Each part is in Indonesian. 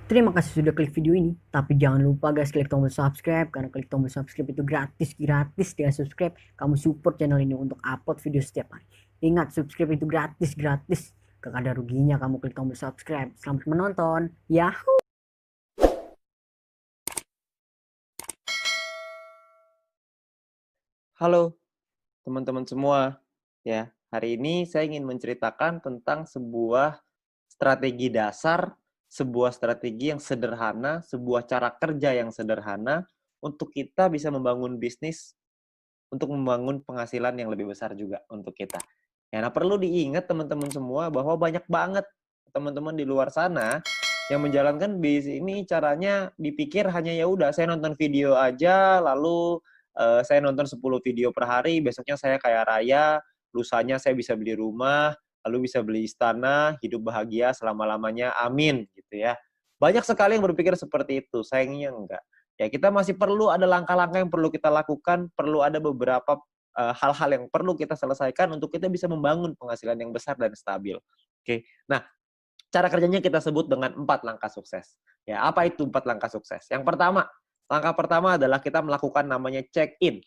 Terima kasih sudah klik video ini. Tapi jangan lupa guys, klik tombol subscribe. Karena klik tombol subscribe itu gratis. Gratis dengan subscribe, kamu support channel ini untuk upload video setiap hari. Ingat, subscribe itu gratis. Gratis. Gak ada ruginya kamu klik tombol subscribe. Selamat menonton. Yahoo! Halo teman-teman semua, ya. Hari ini saya ingin menceritakan tentang sebuah strategi dasar, sebuah strategi yang sederhana, sebuah cara kerja yang sederhana untuk kita bisa membangun bisnis, untuk membangun penghasilan yang lebih besar juga untuk kita. Ya, nah perlu diingat teman-teman semua bahwa banyak banget teman-teman di luar sana yang menjalankan bisnis ini caranya dipikir hanya ya udah saya nonton video aja lalu saya nonton 10 video per hari, besoknya saya kaya raya, lusanya saya bisa beli rumah, lalu bisa beli istana, hidup bahagia selama-lamanya, amin gitu ya. Banyak sekali yang berpikir seperti itu, sayangnya enggak. Ya, kita masih perlu ada langkah-langkah yang perlu kita lakukan, perlu ada beberapa hal-hal yang perlu kita selesaikan untuk kita bisa membangun penghasilan yang besar dan stabil. Oke. Nah, cara kerjanya kita sebut dengan 4 langkah sukses. Ya, apa itu 4 langkah sukses? Yang pertama, langkah pertama adalah kita melakukan namanya check-in.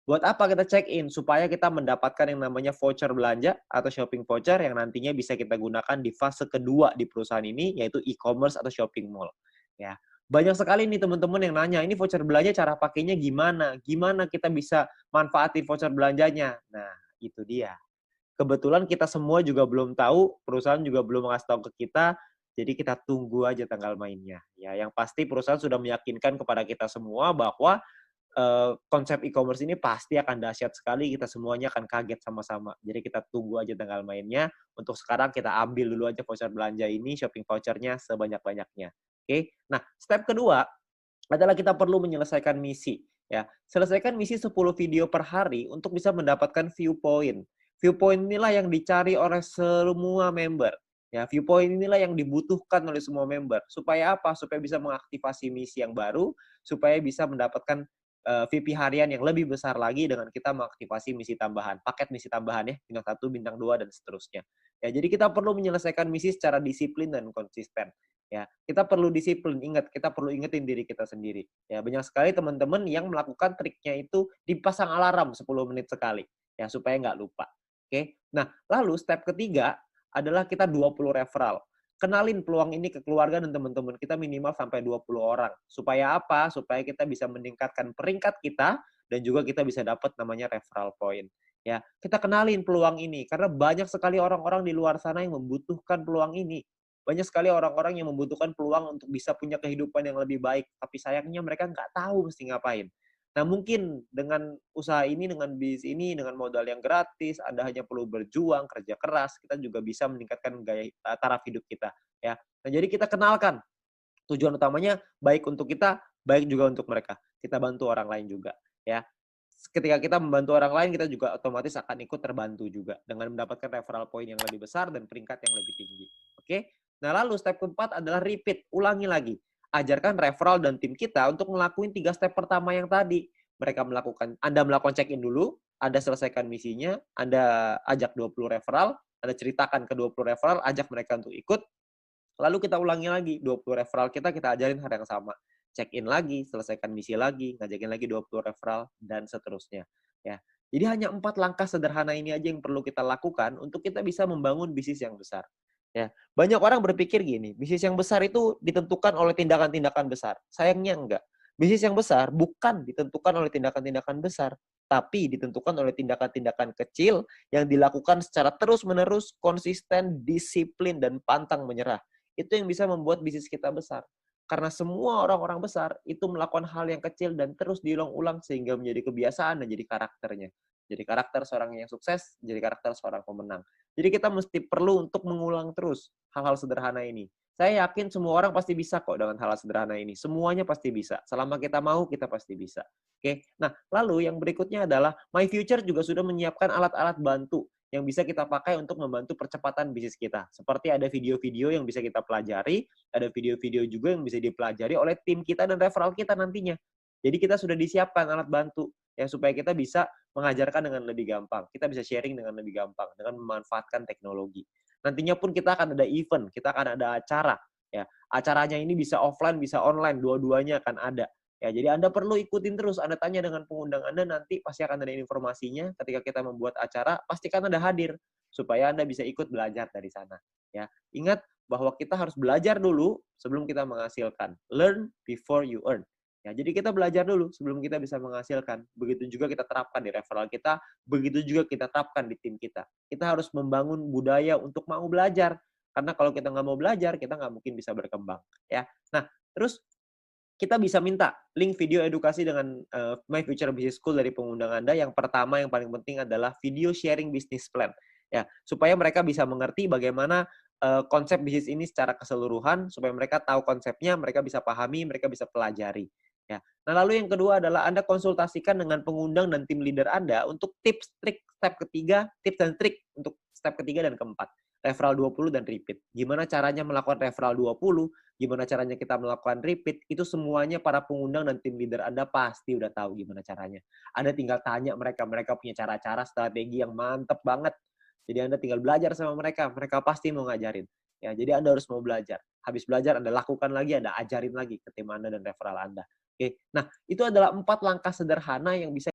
Buat apa kita check-in? Supaya kita mendapatkan yang namanya voucher belanja atau shopping voucher yang nantinya bisa kita gunakan di fase kedua di perusahaan ini, yaitu e-commerce atau shopping mall. Ya, banyak sekali nih teman-teman yang nanya, ini voucher belanja cara pakainya gimana? Gimana kita bisa manfaatin voucher belanjanya? Nah, itu dia. Kebetulan kita semua juga belum tahu, perusahaan juga belum ngasih tahu ke kita, jadi kita tunggu aja tanggal mainnya. Ya, yang pasti perusahaan sudah meyakinkan kepada kita semua bahwa konsep e-commerce ini pasti akan dahsyat sekali, kita semuanya akan kaget sama-sama. Jadi kita tunggu aja tanggal mainnya. Untuk sekarang kita ambil dulu aja voucher belanja ini, shopping vouchernya sebanyak-banyaknya. Oke. Nah, step kedua adalah kita perlu menyelesaikan misi. Ya, selesaikan misi 10 video per hari untuk bisa mendapatkan view point. View point inilah yang dicari oleh semua member. Ya, view point inilah yang dibutuhkan oleh semua member. Supaya apa? Supaya bisa mengaktifasi misi yang baru, supaya bisa mendapatkan VP harian yang lebih besar lagi dengan kita mengaktifasi misi tambahan, paket misi tambahan ya, bintang 1, bintang 2 dan seterusnya. Ya, jadi kita perlu menyelesaikan misi secara disiplin dan konsisten. Ya, kita perlu disiplin, ingat, kita perlu ingetin diri kita sendiri. Ya, banyak sekali teman-teman yang melakukan triknya itu dipasang alarm 10 menit sekali, ya, supaya nggak lupa. Oke. Nah, lalu step ketiga adalah kita 20 referral. Kenalin peluang ini ke keluarga dan teman-teman kita minimal sampai 20 orang. Supaya apa? Supaya kita bisa meningkatkan peringkat kita dan juga kita bisa dapat namanya referral point. Ya, kita kenalin peluang ini karena banyak sekali orang-orang di luar sana yang membutuhkan peluang ini. Banyak sekali orang-orang yang membutuhkan peluang untuk bisa punya kehidupan yang lebih baik, tapi sayangnya mereka nggak tahu mesti ngapain. Nah, mungkin dengan usaha ini, dengan bisnis ini, dengan modal yang gratis, Anda hanya perlu berjuang, kerja keras, kita juga bisa meningkatkan gaya taraf hidup kita, ya. Nah, jadi kita kenalkan tujuan utamanya baik untuk kita, baik juga untuk mereka. Kita bantu orang lain juga, ya. Ketika kita membantu orang lain, kita juga otomatis akan ikut terbantu juga dengan mendapatkan referral point yang lebih besar dan peringkat yang lebih tinggi. Oke? Nah, lalu step keempat adalah repeat, ulangi lagi. Ajarkan referral dan tim kita untuk ngelakuin 3 step pertama yang tadi. Anda melakukan check-in dulu, Anda selesaikan misinya, Anda ajak 20 referral, Anda ceritakan ke 20 referral, ajak mereka untuk ikut, lalu kita ulangi lagi, 20 referral kita ajarin hal yang sama. Check-in lagi, selesaikan misi lagi, ngajakin lagi 20 referral, dan seterusnya. Ya. Jadi hanya 4 langkah sederhana ini aja yang perlu kita lakukan untuk kita bisa membangun bisnis yang besar. Ya. Banyak orang berpikir gini, bisnis yang besar itu ditentukan oleh tindakan-tindakan besar. Sayangnya enggak. Bisnis yang besar bukan ditentukan oleh tindakan-tindakan besar, tapi ditentukan oleh tindakan-tindakan kecil yang dilakukan secara terus-menerus, konsisten, disiplin, dan pantang menyerah. Itu yang bisa membuat bisnis kita besar. Karena semua orang-orang besar itu melakukan hal yang kecil dan terus diulang-ulang sehingga menjadi kebiasaan dan jadi karakternya. Jadi karakter seorang yang sukses, jadi karakter seorang pemenang. Jadi kita mesti perlu untuk mengulang terus hal-hal sederhana ini. Saya yakin semua orang pasti bisa kok dengan hal sederhana ini. Semuanya pasti bisa. Selama kita mau, kita pasti bisa. Oke. Nah, lalu yang berikutnya adalah My Future juga sudah menyiapkan alat-alat bantu yang bisa kita pakai untuk membantu percepatan bisnis kita. Seperti ada video-video yang bisa kita pelajari, ada video-video juga yang bisa dipelajari oleh tim kita dan referral kita nantinya. Jadi kita sudah disiapkan alat bantu ya supaya kita bisa mengajarkan dengan lebih gampang. Kita bisa sharing dengan lebih gampang dengan memanfaatkan teknologi. Nantinya pun kita akan ada event, kita akan ada acara. Ya, acaranya ini bisa offline, bisa online, dua-duanya akan ada. Ya, jadi Anda perlu ikutin terus. Anda tanya dengan pengundang Anda, nanti pasti akan ada informasinya. Ketika kita membuat acara, pastikan Anda hadir supaya Anda bisa ikut belajar dari sana. Ya, ingat bahwa kita harus belajar dulu sebelum kita menghasilkan. Learn before you earn. Ya, jadi kita belajar dulu sebelum kita bisa menghasilkan. Begitu juga kita terapkan di referral kita, begitu juga kita terapkan di tim kita. Kita harus membangun budaya untuk mau belajar. Karena kalau kita nggak mau belajar, kita nggak mungkin bisa berkembang. Ya, nah terus kita bisa minta link video edukasi dengan My Future Business School dari pengundang Anda. Yang pertama, yang paling penting adalah video sharing business plan. Ya, supaya mereka bisa mengerti bagaimana konsep bisnis ini secara keseluruhan, supaya mereka tahu konsepnya, mereka bisa pahami, mereka bisa pelajari. Ya. Nah, lalu yang kedua adalah Anda konsultasikan dengan pengundang dan tim leader Anda untuk tips dan trik untuk step ketiga dan keempat. Referral 20 dan repeat. Gimana caranya melakukan referral 20, gimana caranya kita melakukan repeat, itu semuanya para pengundang dan tim leader Anda pasti udah tahu gimana caranya. Anda tinggal tanya mereka punya cara-cara strategi yang mantep banget. Jadi Anda tinggal belajar sama mereka pasti mau ngajarin. Ya, jadi Anda harus mau belajar. Habis belajar Anda lakukan lagi, Anda ajarin lagi ke tim Anda dan referral Anda. Oke. Nah, itu adalah 4 langkah sederhana yang bisa